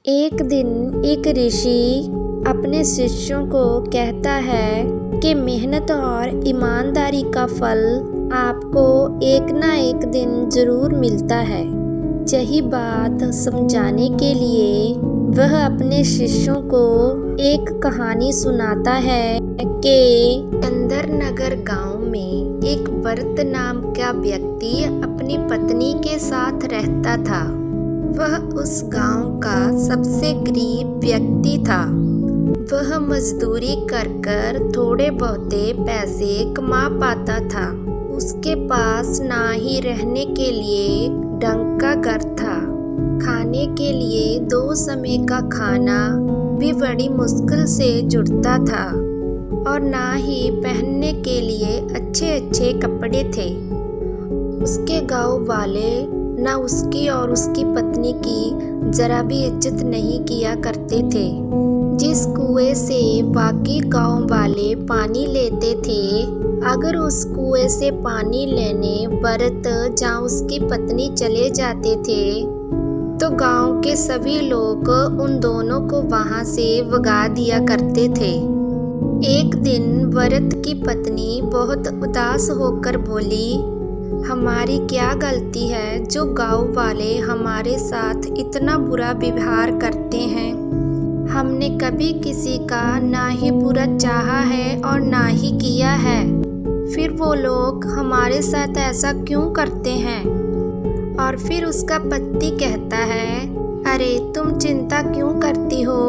एक दिन एक ऋषि अपने शिष्यों को कहता है कि मेहनत और ईमानदारी का फल आपको एक ना एक दिन जरूर मिलता है। यही बात समझाने के लिए वह अपने शिष्यों को एक कहानी सुनाता है कि चंदर नगर गांव में एक भरत नाम का व्यक्ति अपनी पत्नी के साथ रहता था। वह उस गांव का सबसे गरीब व्यक्ति था। वह मजदूरी कर थोड़े बहुते पैसे कमा पाता था। उसके पास ना ही रहने के लिए ढंग का घर था, खाने के लिए 2 समय का खाना भी बड़ी मुश्किल से जुड़ता था और ना ही पहनने के लिए अच्छे कपड़े थे। उसके गांव वाले न उसकी और उसकी पत्नी की जरा भी इज्जत नहीं किया करते थे। जिस कुएं से बाकी गांव वाले पानी लेते थे, अगर उस कुएं से पानी लेने भरत जहाँ उसकी पत्नी चले जाते थे तो गांव के सभी लोग उन दोनों को वहां से भगा दिया करते थे। एक दिन भरत की पत्नी बहुत उदास होकर बोली, हमारी क्या गलती है जो गांव वाले हमारे साथ इतना बुरा व्यवहार करते हैं। हमने कभी किसी का ना ही बुरा चाहा है और ना ही किया है, फिर वो लोग हमारे साथ ऐसा क्यों करते हैं। और फिर उसका पति कहता है, अरे तुम चिंता क्यों करती हो,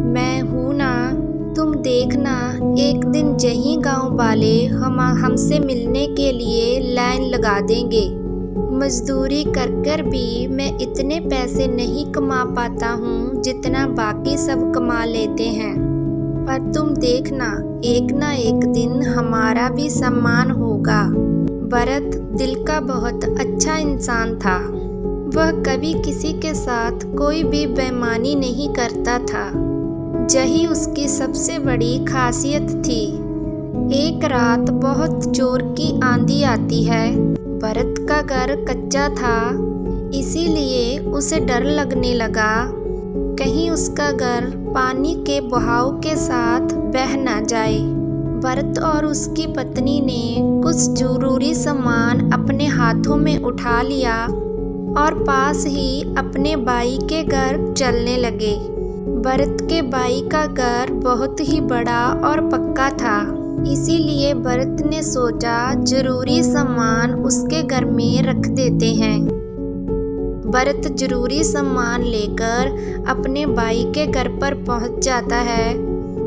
मैं हूँ ना, तुम देखना एक दिन यही गांव वाले हमसे मिलने के लिए लाइन लगा देंगे। मजदूरी कर भी मैं इतने पैसे नहीं कमा पाता हूँ जितना बाकी सब कमा लेते हैं, पर तुम देखना एक ना एक दिन हमारा भी सम्मान होगा। भरत दिल का बहुत अच्छा इंसान था। वह कभी किसी के साथ कोई भी बेईमानी नहीं करता था। यही उसकी सबसे बड़ी खासियत थी। एक रात बहुत जोर की आंधी आती है। भरत का घर कच्चा था, इसीलिए उसे डर लगने लगा कहीं उसका घर पानी के बहाव के साथ बह न जाए। भरत और उसकी पत्नी ने कुछ जरूरी सामान अपने हाथों में उठा लिया और पास ही अपने भाई के घर चलने लगे। भरत के भाई का घर बहुत ही बड़ा और पक्का था, इसीलिए भरत ने सोचा जरूरी सामान उसके घर में रख देते हैं। भरत जरूरी सामान लेकर अपने भाई के घर पर पहुंच जाता है।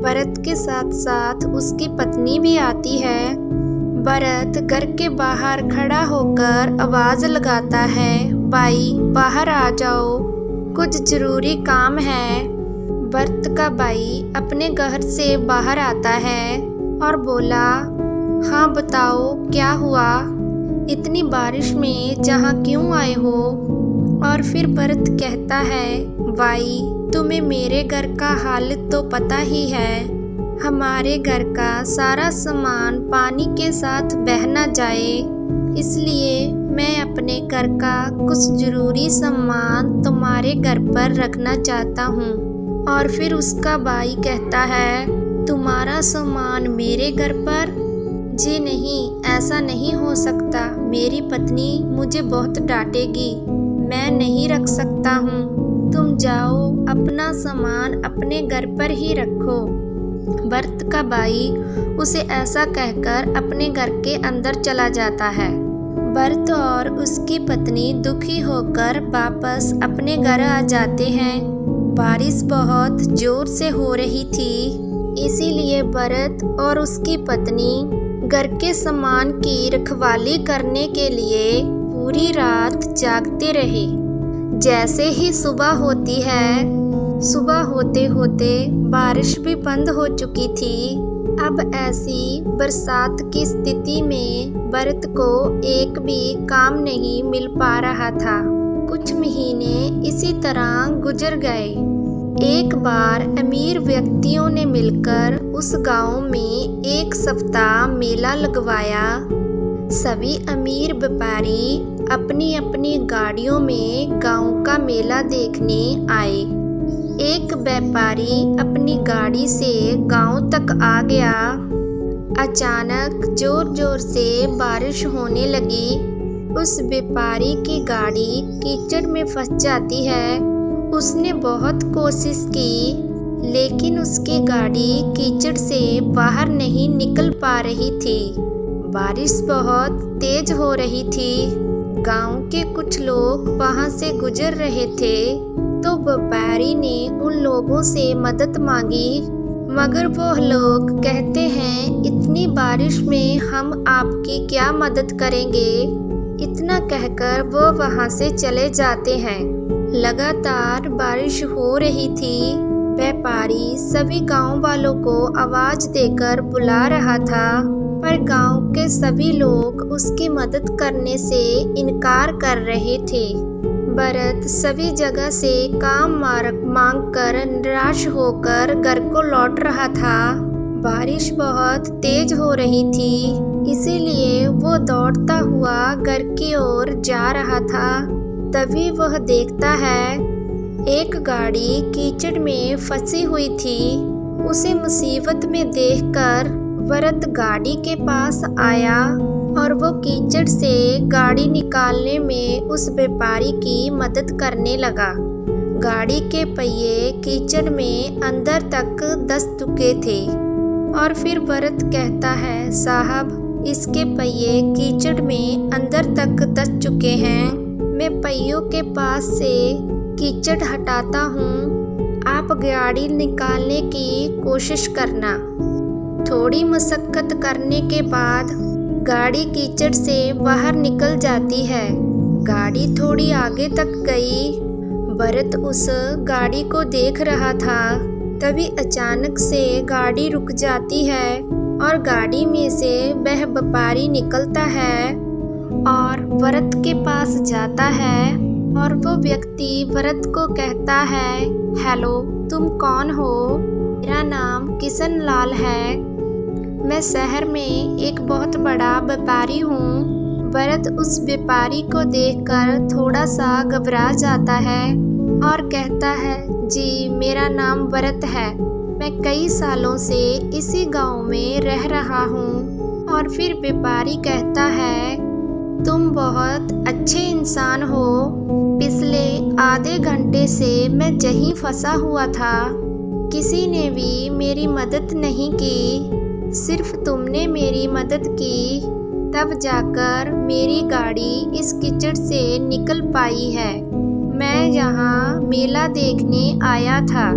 भरत के साथ साथ उसकी पत्नी भी आती है। भरत घर के बाहर खड़ा होकर आवाज लगाता है, भाई बाहर आ जाओ, कुछ जरूरी काम है। भरत का भाई अपने घर से बाहर आता है और बोला, हाँ बताओ क्या हुआ, इतनी बारिश में जहाँ क्यों आए हो। और फिर भरत कहता है, भाई तुम्हें मेरे घर का हाल तो पता ही है, हमारे घर का सारा सामान पानी के साथ बह न जाए, इसलिए मैं अपने घर का कुछ जरूरी सामान तुम्हारे घर पर रखना चाहता हूँ। और फिर उसका भाई कहता है, तुम्हारा सामान मेरे घर पर? जी नहीं, ऐसा नहीं हो सकता, मेरी पत्नी मुझे बहुत डांटेगी, मैं नहीं रख सकता हूँ, तुम जाओ अपना सामान अपने घर पर ही रखो। भरत का भाई उसे ऐसा कहकर अपने घर के अंदर चला जाता है। भरत और उसकी पत्नी दुखी होकर वापस अपने घर आ जाते हैं। बारिश बहुत जोर से हो रही थी, इसीलिए भरत और उसकी पत्नी घर के सामान की रखवाली करने के लिए पूरी रात जागते रहे। जैसे ही सुबह होती है, सुबह होते होते बारिश भी बंद हो चुकी थी। अब ऐसी बरसात की स्थिति में भरत को एक भी काम नहीं मिल पा रहा था। कुछ महीने इसी तरह गुजर गए। एक बार अमीर व्यक्तियों ने मिलकर उस गांव में एक सप्ताह मेला लगवाया। सभी अमीर व्यापारी अपनी अपनी गाड़ियों में गांव का मेला देखने आए। एक व्यापारी अपनी गाड़ी से गांव तक आ गया। अचानक जोर जोर से बारिश होने लगी। उस व्यापारी की गाड़ी कीचड़ में फंस जाती है। उसने बहुत कोशिश की, लेकिन उसकी गाड़ी कीचड़ से बाहर नहीं निकल पा रही थी। बारिश बहुत तेज हो रही थी। गांव के कुछ लोग वहां से गुजर रहे थे, तो व्यापारी ने उन लोगों से मदद मांगी, मगर वो लोग कहते हैं इतनी बारिश में हम आपकी क्या मदद करेंगे। इतना कहकर वो वहां से चले जाते हैं। लगातार बारिश हो रही थी। व्यापारी सभी गांव वालों को आवाज देकर बुला रहा था, पर गांव के सभी लोग उसकी मदद करने से इनकार कर रहे थे। भरत सभी जगह से काम मांग कर निराश होकर घर को लौट रहा था। बारिश बहुत तेज हो रही थी, इसीलिए वो दौड़ता हुआ घर की ओर जा रहा था। तभी वह देखता है एक गाड़ी कीचड़ में फंसी हुई थी। उसे मुसीबत में देखकर भरत गाड़ी के पास आया और वो कीचड़ से गाड़ी निकालने में उस व्यापारी की मदद करने लगा। गाड़ी के पहिए कीचड़ में अंदर तक दस चुके थे और फिर भरत कहता है, साहब इसके पहिए कीचड़ में अंदर तक दस चुके हैं। मैं पहियों के पास से कीचड़ हटाता हूँ, आप गाड़ी निकालने की कोशिश करना। थोड़ी मशक्कत करने के बाद गाड़ी कीचड़ से बाहर निकल जाती है। गाड़ी थोड़ी आगे तक गई। भरत उस गाड़ी को देख रहा था। तभी अचानक से गाड़ी रुक जाती है और गाड़ी में से वह व्यापारी निकलता है और भरत के पास जाता है और वो व्यक्ति भरत को कहता है, हेलो, तुम कौन हो? मेरा नाम किशन लाल है। मैं शहर में एक बहुत बड़ा व्यापारी हूँ। भरत उस व्यापारी को देखकर थोड़ा सा घबरा जाता है और कहता है, जी मेरा नाम भरत है। मैं कई सालों से इसी गांव में रह रहा हूँ। और फिर व्यापारी कहता है, तुम बहुत अच्छे इंसान हो। पिछले आधे घंटे से मैं यहीं फंसा हुआ था। किसी ने भी मेरी मदद नहीं की, सिर्फ तुमने मेरी मदद की, तब जाकर मेरी गाड़ी इस कीचड़ से निकल पाई है। मैं यहाँ मेला देखने आया था।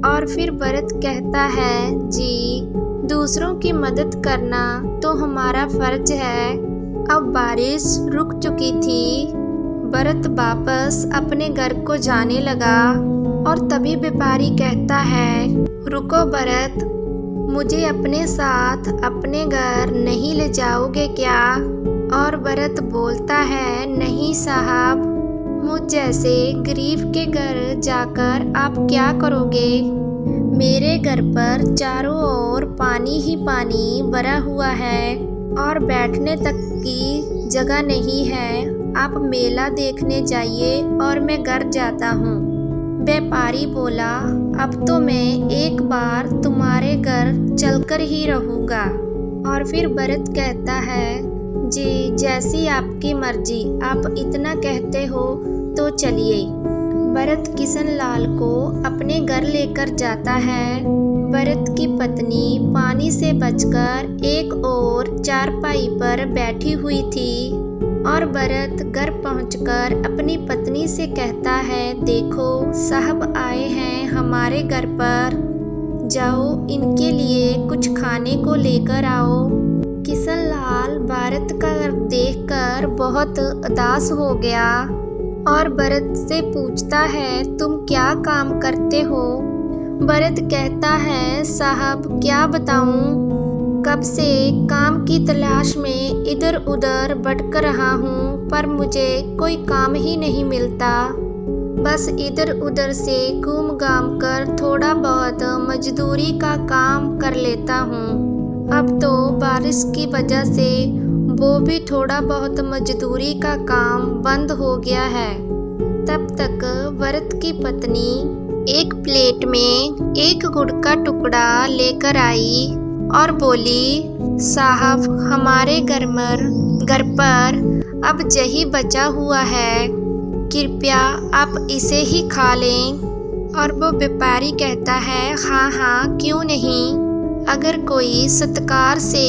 और फिर भरत कहता है, जी दूसरों की मदद करना तो हमारा फर्ज है। अब बारिश रुक चुकी थी। भरत वापस अपने घर को जाने लगा और तभी व्यापारी कहता है, रुको भरत, मुझे अपने साथ अपने घर नहीं ले जाओगे क्या? और भरत बोलता है, नहीं साहब, मुझ जैसे गरीब के घर जाकर आप क्या करोगे? मेरे घर पर चारों ओर पानी ही पानी भरा हुआ है और बैठने तक की जगह नहीं है। आप मेला देखने जाइए और मैं घर जाता हूँ। व्यापारी बोला, अब तो मैं एक बार तुम्हारे घर चलकर ही रहूँगा। और फिर भरत कहता है, जी जैसी आपकी मर्जी, आप इतना कहते हो तो चलिए। भरत किशन लाल को अपने घर लेकर जाता है। भरत की पत्नी पानी से बचकर एक और चारपाई पर बैठी हुई थी और भरत घर पहुंचकर अपनी पत्नी से कहता है, देखो साहब आए हैं हमारे घर पर, जाओ इनके लिए कुछ खाने को लेकर आओ। किशन लाल भरत का देखकर बहुत उदास हो गया और भरत से पूछता है, तुम क्या काम करते हो? भरत कहता है, साहब क्या बताऊं, कब से काम की तलाश में इधर उधर भटक रहा हूँ, पर मुझे कोई काम ही नहीं मिलता। बस इधर उधर से घूम घाम कर थोड़ा बहुत मजदूरी का काम कर लेता हूँ। अब तो बारिश की वजह से वो भी थोड़ा बहुत मजदूरी का काम बंद हो गया है। तब तक भरत की पत्नी एक प्लेट में एक गुड़ का टुकड़ा लेकर आई और बोली, साहब हमारे घर पर अब यही बचा हुआ है, कृपया आप इसे ही खा लें। और वो व्यापारी कहता है, हाँ हाँ क्यों नहीं, अगर कोई सत्कार से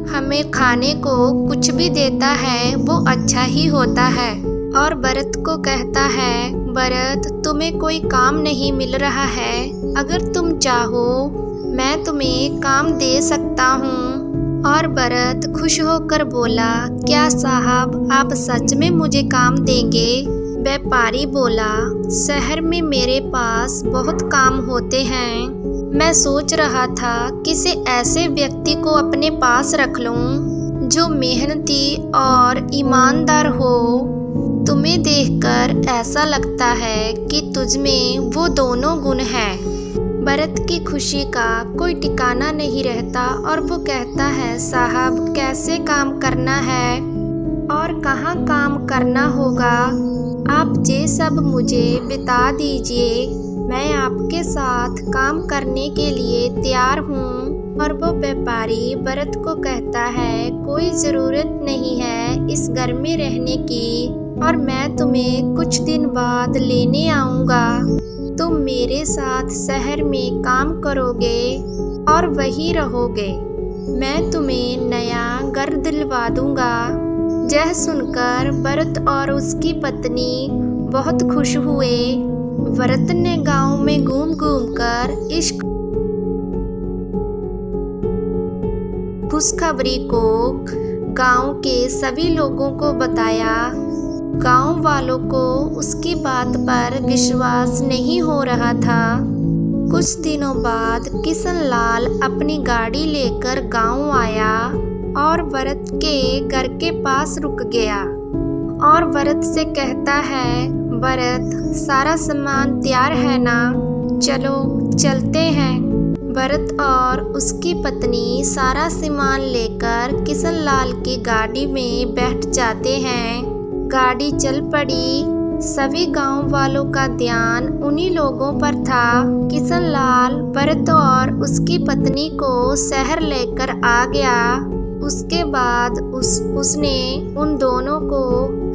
हमें खाने को कुछ भी देता है वो अच्छा ही होता है। और भरत को कहता है, भरत तुम्हें कोई काम नहीं मिल रहा है, अगर तुम चाहो मैं तुम्हें काम दे सकता हूँ। और भरत खुश होकर बोला, क्या साहब आप सच में मुझे काम देंगे? व्यापारी बोला, शहर में मेरे पास बहुत काम होते हैं, मैं सोच रहा था किसी ऐसे व्यक्ति को अपने पास रख लूं जो मेहनती और ईमानदार हो। तुम्हें देखकर ऐसा लगता है कि तुझमें वो दोनों गुण हैं। भरत की खुशी का कोई ठिकाना नहीं रहता और वो कहता है, साहब कैसे काम करना है और कहाँ काम करना होगा, आप ये सब मुझे बता दीजिए, मैं आपके साथ काम करने के लिए तैयार हूँ। और वो व्यापारी भरत को कहता है, कोई ज़रूरत नहीं है इस घर में रहने की, और मैं तुम्हें कुछ दिन बाद लेने आऊँगा। तुम मेरे साथ शहर में काम करोगे और वहीं रहोगे, मैं तुम्हें नया घर दिलवा दूँगा। यह सुनकर भरत और उसकी पत्नी बहुत खुश हुए। भरत ने गांव में घूम कर इस खुशखबरी को गांव के सभी लोगों को बताया। गांव वालों को उसकी बात पर विश्वास नहीं हो रहा था। कुछ दिनों बाद किशन लाल अपनी गाड़ी लेकर गांव आया और भरत के घर के पास रुक गया और भरत से कहता है, भरत सारा सामान तैयार है ना, चलो चलते हैं। भरत और उसकी पत्नी सारा सामान लेकर किशन लाल की गाड़ी में बैठ जाते हैं। गाड़ी चल पड़ी। सभी गांव वालों का ध्यान उन्हीं लोगों पर था। किशन लाल भरत और उसकी पत्नी को शहर लेकर आ गया। उसके बाद उसने उन दोनों को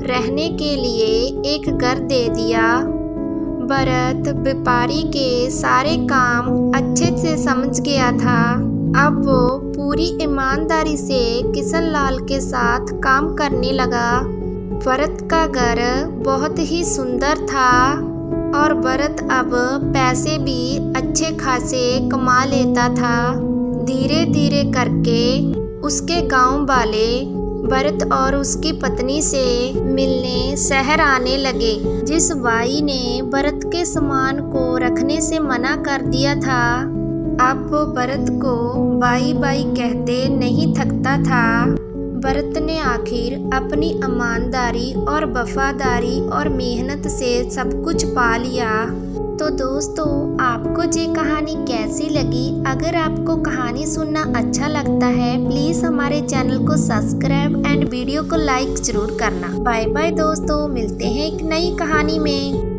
रहने के लिए एक घर दे दिया। भरत व्यापारी के सारे काम अच्छे से समझ गया था। अब वो पूरी ईमानदारी से किशन लाल के साथ काम करने लगा। भरत का घर बहुत ही सुंदर था और भरत अब पैसे भी अच्छे खासे कमा लेता था। धीरे धीरे करके उसके गांव वाले भरत और उसकी पत्नी से मिलने शहर आने लगे। जिस बाई ने भरत के सामान को रखने से मना कर दिया था, अब वो भरत को बाई बाई कहते नहीं थकता था। भरत ने आखिर अपनी ईमानदारी और वफादारी और मेहनत से सब कुछ पा लिया। तो दोस्तों, आपको ये कहानी कैसी लगी? अगर आपको कहानी सुनना अच्छा लगता है, प्लीज़ हमारे चैनल को सब्सक्राइब एंड वीडियो को लाइक ज़रूर करना। बाय बाय दोस्तों, मिलते हैं एक नई कहानी में।